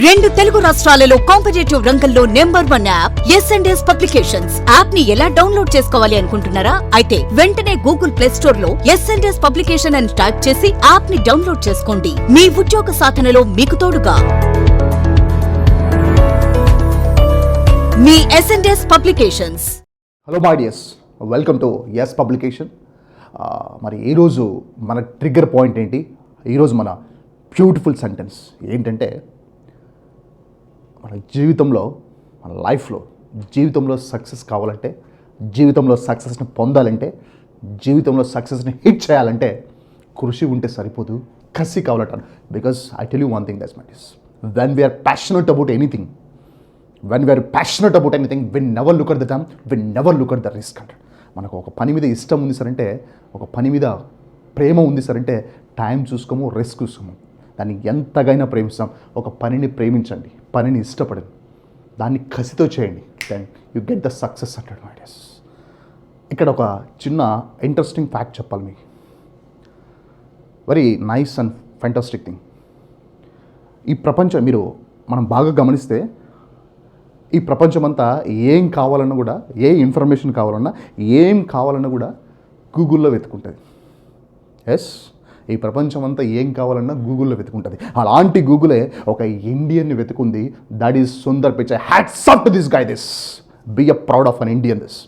రెండు తెలుగు రాష్ట్రాలలో కాంపిటేటివ్ రంగంలో #1 యాప్ ఎస్&ఎస్ పబ్లికేషన్స్. యాప్ ని ఎలా డౌన్లోడ్ చేసుకోవాలి అనుకుంటున్నారా? అయితే వెంటనే గూగుల్ ప్లే స్టోర్ లో ఎస్&ఎస్ పబ్లికేషన్ అని టైప్ చేసి యాప్ ని డౌన్లోడ్ చేసుకోండి. మీ ఉద్యోగ సాధనలో మీకు తోడుగా మీ ఎస్&ఎస్ publications. Hello my dears, welcome to S publication. మరి ఈరోజు మన ట్రిగ్గర్ పాయింట్ ఏంటి? ఈరోజు మన బ్యూటిఫుల్ సెంటెన్స్ ఏంటంటే, మన జీవితంలో, మన లైఫ్లో జీవితంలో సక్సెస్ కావాలంటే, జీవితంలో సక్సెస్ని పొందాలంటే, జీవితంలో సక్సెస్ని హిట్ చేయాలంటే కృషి ఉంటే సరిపోదు, కసి కావాలంటాను. Because I tell you one thing, that's my this, when we are passionate about anything, when we are passionate about anything, we never look at the time, we never look at the risk. మనకు ఒక పని మీద ఇష్టం ఉంది sir అంటే, ఒక పని మీద ప్రేమ ఉంది సార్ అంటే, టైం చూసుకోము, రిస్క్ చూసుకోము. దాన్ని ఎంతగైనా ప్రేమిస్తాం. ఒక పనిని ప్రేమించండి, పనిని ఇష్టపడండి, దాన్ని కసితో చేయండి, then you get the success అంటాడు. మై డియర్స్, ఇక్కడ ఒక చిన్న ఇంట్రెస్టింగ్ ఫ్యాక్ట్ చెప్పాలి మీకు. Very nice and fantastic thing. ఈ ప్రపంచం మనం బాగా గమనిస్తే, ఈ ప్రపంచమంతా ఏం కావాలన్నా కూడా, ఏ ఇన్ఫర్మేషన్ కావాలన్నా, ఏం కావాలన్నా కూడా గూగుల్లో వెతుకుంటుంది. ఎస్, ఈ ప్రపంచం అంతా ఏం కావాలన్నా గూగుల్లో వెతుకుంటుంది. అలాంటి గూగులే ఒక ఇండియన్ని వెతుకుంది. That is Sundar Pichai. Hats off to this guy. This be a proud of an Indian. This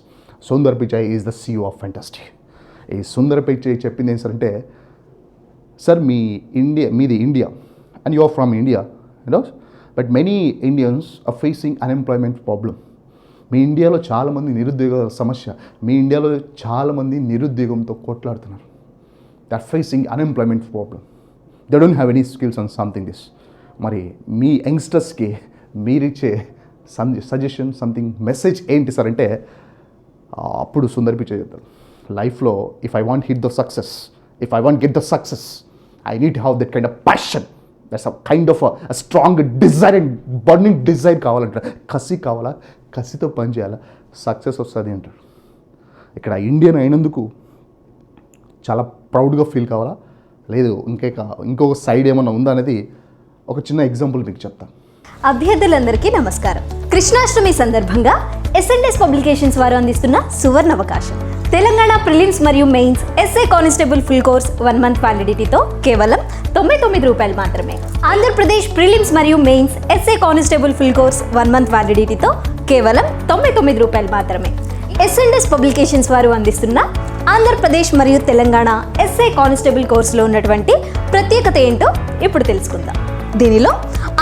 Sundar Pichai is the CEO of fantastic. ఈ సుందర్ పిచాయ్ చెప్పింది ఏంటి సార్ అంటే, సార్ మీది India and you are from India, you know, but many Indians are facing unemployment problem. మీ ఇండియాలో చాలామంది నిరుద్యోగ సమస్య, మీ ఇండియాలో చాలామంది నిరుద్యోగంతో కొట్లాడుతున్నారు. They are facing unemployment problem. They don't have any skills on something this. మరి మీ యంగ్స్టర్స్కి మీరిచ్చే సజెషన్, సంథింగ్ మెసేజ్ ఏంటి సార్ అంటే, అప్పుడు సుందర్ పిచాయ్ చెప్తారు, లైఫ్లో if I want hit the success, if I want get the success, I need to have that kind of passion. That's a kind of a strong desire and burning desire కావాలంటారు. కసి కావాలా, కసితో పని చేయాలా, సక్సెస్ వస్తుంది అంటారు. ఇక్కడ Indian అయినందుకు చాలా ప్రౌడ్గా ఫీల్ కావాలా, లేదు ఇంకొక సైడ్ ఏమన్నా ఉందా అనేది ఒక చిన్న ఎగ్జాంపుల్ మీకు చెప్తాను. అభ్యర్థులందరికీ నమస్కారం. కృష్ణాష్టమి సందర్భంగా ఎస్&ఎస్ పబ్లికేషన్స్ వారు అందిస్తున్న సువర్ణ అవకాశం. తెలంగాణ ప్రిలిమ్స్ మరియు mains SA constable full course 1 month వ్యాలిడిటీతో కేవలం ₹99 మాత్రమే. ఆంధ్రప్రదేశ్ ప్రిలిమ్స్ మరియు mains SA constable full course 1 month వ్యాలిడిటీతో కేవలం ₹99 మాత్రమే. ఎస్&ఎస్ పబ్లికేషన్స్ వారు అందిస్తున్న ఆంధ్రప్రదేశ్ మరియు తెలంగాణ ఎస్ఏ కానిస్టేబుల్ కోర్సులో ఉన్నటువంటి ప్రత్యేకత ఏంటో ఇప్పుడు తెలుసుకుందాం. దీనిలో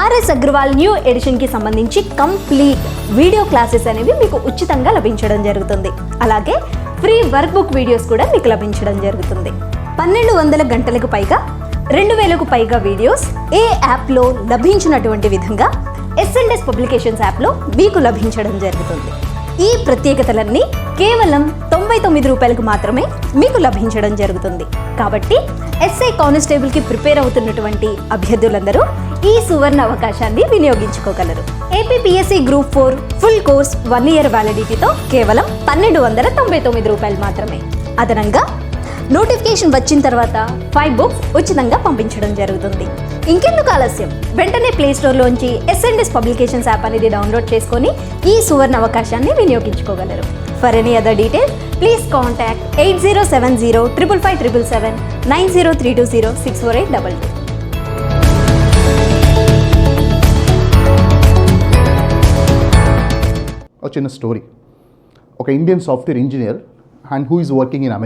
ఆర్ఎస్ అగ్రవాల్ న్యూ ఎడిషన్కి సంబంధించి కంప్లీట్ వీడియో క్లాసెస్ అనేవి మీకు ఉచితంగా లభించడం జరుగుతుంది. అలాగే ఫ్రీ వర్క్ బుక్ వీడియోస్ కూడా మీకు లభించడం జరుగుతుంది. 1200 గంటలకు పైగా, 2000కు పైగా వీడియోస్ ఏ యాప్లో లభించినటువంటి విధంగా ఎస్&ఎస్ పబ్లికేషన్స్ యాప్లో మీకు లభించడం జరుగుతుంది. ఈ ప్రత్యేకతలన్నీ కేవలం ₹99 మాత్రమే మీకు లభించడం జరుగుతుంది. కాబట్టి ఎస్ఐ కానిస్టేబుల్కి ప్రిపేర్ అవుతున్నటువంటి అభ్యర్థులందరూ ఈ సువర్ణ అవకాశాన్ని వినియోగించుకోగలరు. APPSC group 4 full course 1 year వ్యాలిడిటీతో కేవలం ₹1299 మాత్రమే. అదనంగా నోటిఫికేషన్ వచ్చిన తర్వాత 5 బుక్స్ ఉచితంగా పంపించడం జరుగుతుంది. ఇంకెందుకు ఆలస్యం, వెంటనే ప్లే స్టోర్లోంచి ఎస్&ఎస్ పబ్లికేషన్స్ యాప్ అనేది డౌన్లోడ్ చేసుకొని ఈ సువర్ణ అవకాశాన్ని వినియోగించుకోగలరు. For any other details please contact 8070557777 9032064822. ఒక చిన్న స్టోరీ. ఒక Indian software engineer and who is working in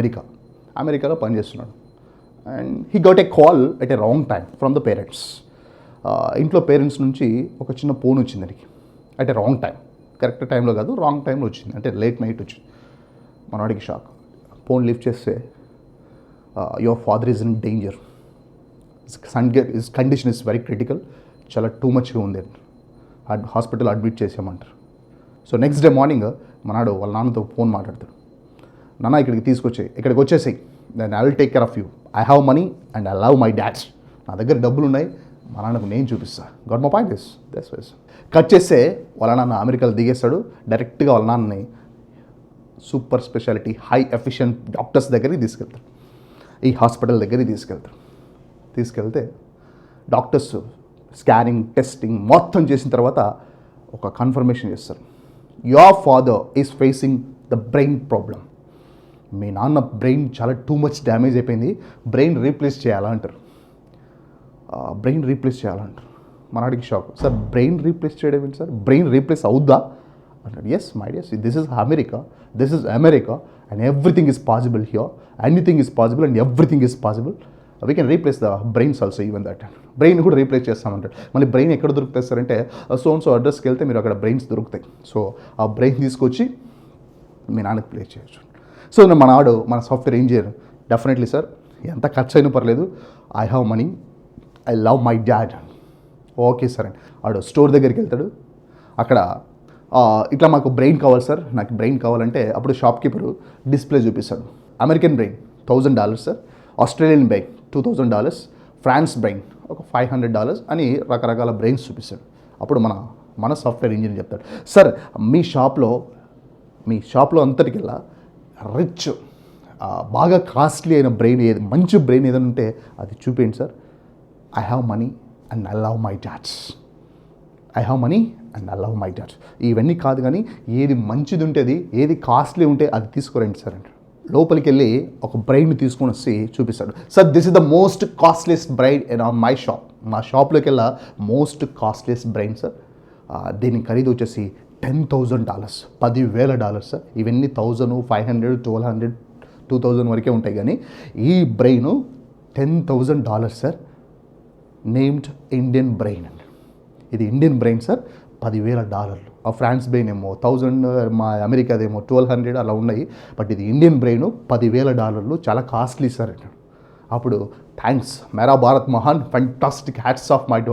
అమెరికాలో పనిచేస్తున్నాడు. And he got a call at a wrong time from the parents. ఇంట్లో పేరెంట్స్ నుంచి ఒక చిన్న ఫోన్ వచ్చింది దానికి at a wrong time. Correct టైంలో కాదు, రాంగ్ టైంలో వచ్చింది, అంటే లేట్ నైట్ వచ్చింది. మనవాడికి షాక్. ఫోన్ లిఫ్ట్ చేస్తే, your father is in danger, his condition is very critical, చాలా టూ మచ్గా ఉంది, హాస్పిటల్ అడ్మిట్ చేసామంటారు. సో నెక్స్ట్ డే మార్నింగ్ మనాడు వాళ్ళ నాన్నతో ఫోన్ మాట్లాడతాడు. నాన్న ఇక్కడికి వచ్చేసాయి, then I will take care of you, I have money and I love my dads. నా దగ్గర డబ్బులు ఉన్నాయి, మా నాన్నకు నేను చూపిస్తా. Got my point. This cut చేస్తే వాళ్ళ నాన్న అమెరికాలో దిగేస్తాడు. డైరెక్ట్గా వాళ్ళ నాన్నని super speciality high efficient doctors దగ్గరికి తీసుకెళ్తారు. ఈ హాస్పిటల్ దగ్గరికి తీసుకెళ్తే డాక్టర్స్ స్కానింగ్ టెస్టింగ్ మొత్తం చేసిన తర్వాత ఒక కన్ఫర్మేషన్ చేస్తారు. Your father is facing the brain problem. మీ నాన్న బ్రెయిన్ చాలా టూ మచ్ డ్యామేజ్ అయిపోయింది, బ్రెయిన్ రీప్లేస్ చేయాలా అంటారు. బ్రెయిన్ రీప్లేస్ చేయాలంటారు. మనడికి షాక్, సార్ బ్రెయిన్ రీప్లేస్ చేయడం ఏంటి సార్, బ్రెయిన్ రీప్లేస్ అవుద్దా అంటాడు. Yes my dear, this is America, this is America and everything is possible here, anything is possible and everything is possible. We can replace the brains also even that. Brain కూడా replace చేస్తామంటాడు. మళ్ళీ brain ఎక్కడ దొరుకుతాయి sir అంటే so అడ్రస్కి వెళ్తే మీరు అక్కడ brains దొరుకుతాయి. సో ఆ బ్రెయిన్ తీసుకొచ్చి మీ నాన్నకి ప్లేస్ చేయొచ్చు. సో మన సాఫ్ట్వేర్ ఇంజనీర్, డెఫినెట్లీ సార్ ఎంత ఖర్చు అయినా పర్లేదు, I have money, I love my dad. Okay sir అని ఆడు స్టోర్ దగ్గరికి వెళ్తాడు. అక్కడ ఇట్లా మాకు బ్రెయిన్ కావాలి సార్, నాకు బ్రెయిన్ కావాలంటే అప్పుడు షాప్ కీపరు డిస్ప్లే చూపిస్తాడు. American brain $1,000 sir, Australian brain $2,000, France brain ఒక $500 అని రకరకాల బ్రెయిన్స్ చూపిస్తాడు. అప్పుడు మన సాఫ్ట్వేర్ ఇంజనీర్ చెప్తాడు, సార్ మీ షాప్లో అంతటికెల్లా రిచ్ బాగా కాస్ట్లీ అయిన బ్రెయిన్ ఏది, మంచి బ్రెయిన్ ఏదైనా ఉంటే అది చూపించండి sir. I have money and I love my dads. I have money and I love my dads. ఇవన్నీ కాదు కానీ ఏది మంచిది ఉంటేది, ఏది కాస్ట్లీ ఉంటే అది తీసుకురండి సార్ అంటారు. లోపలికి వెళ్ళి ఒక బ్రెయిన్ తీసుకొని వచ్చి చూపిస్తాడు. Sir this is the most costliest brain in my shop. మా షాప్లోకి వెళ్ళా మోస్ట్ కాస్ట్లీయెస్ట్ బ్రెయిన్ సార్. దీని ఖరీదు వచ్చేసి $10,000, $10,000 సార్. ఇవన్నీ 1,000, 500, 1,200, 2,000 వరకే ఉంటాయి. కానీ ఈ brain $10,000 sir. Named Indian brain అండి. ఇది ఇండియన్ బ్రెయిన్ సార్, $10,000. ఆ ఫ్రాన్స్ బ్రెయిన్ ఏమో 1,000, మా అమెరికాదేమో 1,200 అలా ఉన్నాయి. బట్ ఇది ఇండియన్ బ్రెయిన్ $10,000, చాలా కాస్ట్లీ సార్ అంటాడు. అప్పుడు థ్యాంక్స్ మేరా భారత్ మహాన్, fantastic, hats off my to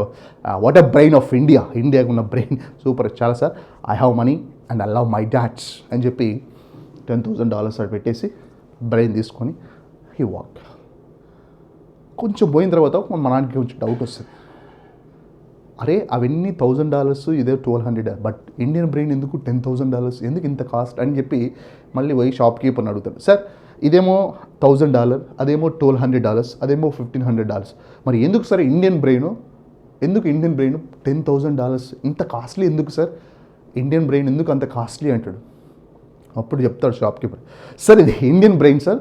what a brain of ఇండియాకు ఉన్న బ్రెయిన్ సూపర్, చాలా sir. I have money and I love my dads అని చెప్పి $10,000 సార్ పెట్టేసి బ్రెయిన్ తీసుకొని హీ వాక్. కొంచెం పోయిన తర్వాత మా నాన్నకి కొంచెం డౌట్ వస్తుంది, అరే అవన్నీ $1,000, ఇదే $1,200, బట్ ఇండియన్ బ్రెయిన్ ఎందుకు $10,000, ఎందుకు ఇంత కాస్ట్ అని చెప్పి మళ్ళీ పోయి షాప్ కీపర్ని అడుగుతాడు. సార్ ఇదేమో $1,000, అదేమో $1,200, అదేమో $1,500, మరి ఎందుకు సార్ ఇండియన్ బ్రెయిన్ $10,000 ఇంత కాస్ట్లీ ఎందుకు సార్, ఇండియన్ బ్రెయిన్ ఎందుకు అంత కాస్ట్లీ అంటాడు. అప్పుడు చెప్తాడు షాప్ కీపర్, సార్ ఇది ఇండియన్ బ్రెయిన్ సార్,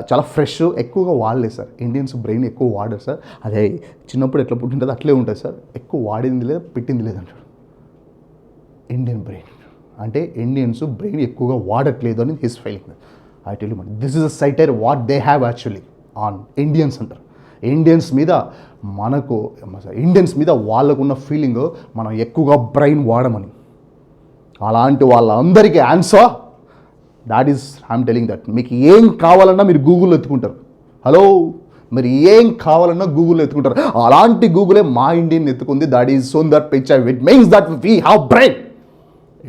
చాలా ఫ్రెష్, ఎక్కువగా వాడలేదు సార్, ఇండియన్స్ బ్రెయిన్ ఎక్కువ వాడరు సార్, అదే చిన్నప్పుడు ఎట్లా పుట్టింటుందో అట్లే ఉంటుంది సార్, ఎక్కువ వాడింది లేదు పెట్టింది లేదంటాడు. ఇండియన్ బ్రెయిన్ అంటే ఇండియన్స్ బ్రెయిన్ ఎక్కువగా వాడట్లేదు అని his feeling. I tell you this is a satire what they have actually on Indians అంటారు. ఇండియన్స్ మీద వాళ్ళకున్న ఫీలింగ్ మనం ఎక్కువగా బ్రెయిన్ వాడమని. అలాంటి వాళ్ళందరికీ answer that is I'm telling that. మీకు ఏం కావాలన్నా మీరు గూగుల్లో ఎత్తుకుంటారు. హలో, మీరు ఏం కావాలన్నా గూగుల్లో ఎత్తుకుంటారు. అలాంటి గూగులే మా ఇండియన్ ఎత్తుకుంది. That is so that picture it means that we have brain.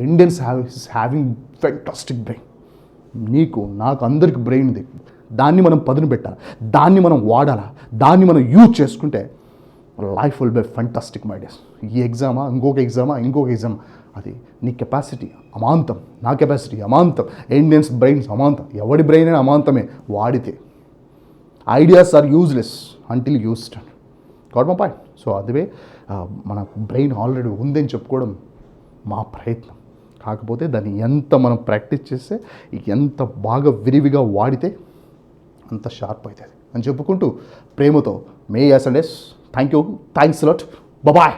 Indians having fantastic brain. నీకు నాకు అందరికి బ్రెయిన్ ఉంది. దాన్ని మనం పదును పెట్టాలి, దాన్ని మనం వాడాలా, దాన్ని మనం యూజ్ చేసుకుంటే life will be fantastic my days. ఈ ఎగ్జామా ఇంకొక ఎగ్జామ్, అది నీ కెపాసిటీ అమాంతం, నా కెపాసిటీ అమాంతం, ఇండియన్స్ బ్రెయిన్స్ అమాంతం. ఎవడి బ్రెయిన్ అయినా అమాంతమే వాడితే. Ideas are useless until used. Got my point. So అదే మన బ్రెయిన్ ఆల్రెడీ ఉందని చెప్పుకోవడం మా ప్రయత్నం. కాకపోతే దాన్ని ఎంత మనం ప్రాక్టీస్ చేస్తే, ఎంత బాగా విరివిగా వాడితే అంత షార్ప్ అవుతుంది అని చెప్పుకుంటూ ప్రేమతో M S and S. Thank you, thanks lot, bye.